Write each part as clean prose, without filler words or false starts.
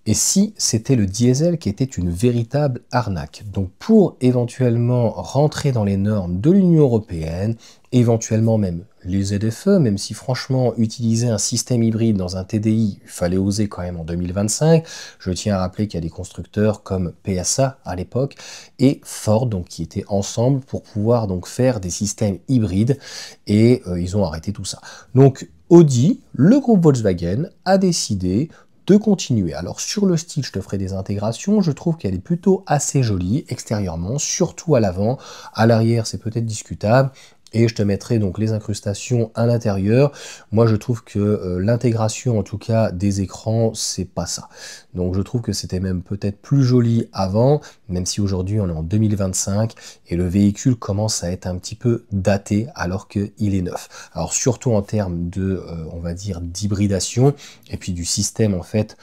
Et si c'était le diesel qui était une véritable arnaque? Donc pour éventuellement rentrer dans les normes de l'Union européenne, éventuellement même les ZFE, même si franchement utiliser un système hybride dans un TDI, il fallait oser quand même en 2025. Je tiens à rappeler qu'il y a des constructeurs comme PSA à l'époque et Ford donc qui étaient ensemble pour pouvoir donc faire des systèmes hybrides et ils ont arrêté tout ça. Donc Audi, le groupe Volkswagen, a décidé de continuer. Alors sur le style, je te ferai des intégrations, je trouve qu'elle est plutôt assez jolie extérieurement, surtout à l'avant. À l'arrière, c'est peut-être discutable. Et je te mettrai donc les incrustations à l'intérieur. Moi, je trouve que l'intégration, en tout cas, des écrans, c'est pas ça. Donc, je trouve que c'était même peut-être plus joli avant, même si aujourd'hui, on est en 2025 et le véhicule commence à être un petit peu daté alors qu'il est neuf. Alors, surtout en termes de, on va dire, d'hybridation et puis du système, en fait,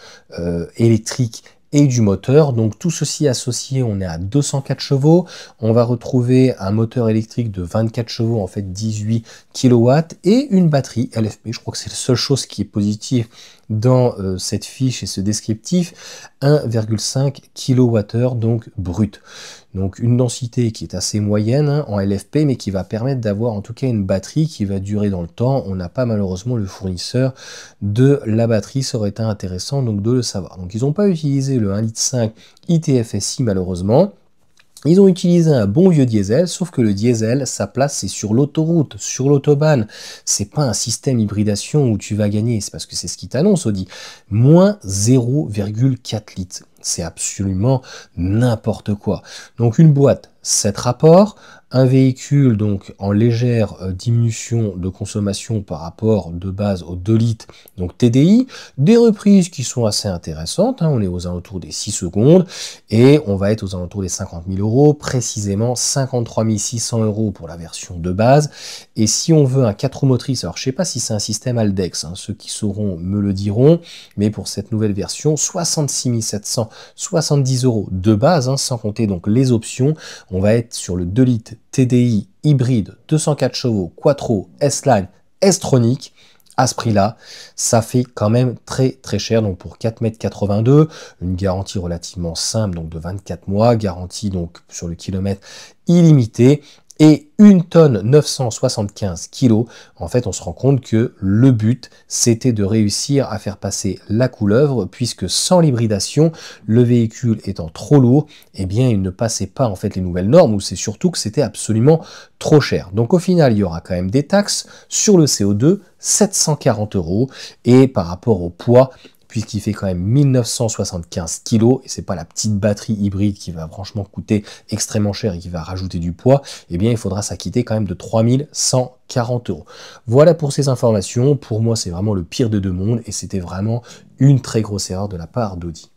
électrique et du moteur. Donc tout ceci associé, on est à 204 chevaux. On va retrouver un moteur électrique de 24 chevaux, en fait 18 kW, et une batterie LFP. Je crois que c'est la seule chose qui est positive dans cette fiche et ce descriptif, 1,5 kWh donc brut. Donc une densité qui est assez moyenne hein, en LFP, mais qui va permettre d'avoir en tout cas une batterie qui va durer dans le temps. On n'a pas malheureusement le fournisseur de la batterie, ça aurait été intéressant donc de le savoir. Donc ils n'ont pas utilisé le 1,5 litre ITFSI malheureusement. Ils ont utilisé un bon vieux diesel, sauf que le diesel, sa place, c'est sur l'autoroute, sur l'autobahn. C'est pas un système hybridation où tu vas gagner, c'est parce que c'est ce qui t'annonce, Audi. Moins 0,4 litres. C'est absolument n'importe quoi. Donc une boîte, 7 rapports, un véhicule donc en légère diminution de consommation par rapport de base aux 2 litres, donc TDI, des reprises qui sont assez intéressantes, hein, on est aux alentours des 6 secondes, et on va être aux alentours des 50 000 euros, précisément 53 600 euros pour la version de base, et si on veut un 4 roues motrices, alors je sais pas si c'est un système Aldex, hein, ceux qui sauront me le diront, mais pour cette nouvelle version, 66 770 euros de base, hein, sans compter donc les options, on va être sur le 2 litres TDI hybride 204 chevaux Quattro S-Line S-Tronic. À ce prix-là, ça fait quand même très très cher. Donc pour 4,82 m, une garantie relativement simple, donc de 24 mois, garantie donc sur le kilomètre illimité. Et 1 tonne 975 kg, en fait on se rend compte que le but c'était de réussir à faire passer la couleuvre, puisque sans l'hybridation, le véhicule étant trop lourd, eh bien il ne passait pas en fait les nouvelles normes, ou c'est surtout que c'était absolument trop cher. Donc au final il y aura quand même des taxes sur le CO2, 740 euros, et par rapport au poids, puisqu'il fait quand même 1975 kg, et c'est pas la petite batterie hybride qui va franchement coûter extrêmement cher et qui va rajouter du poids, eh bien il faudra s'acquitter quand même de 3140 euros. Voilà pour ces informations. Pour moi, c'est vraiment le pire de deux mondes, et c'était vraiment une très grosse erreur de la part d'Audi.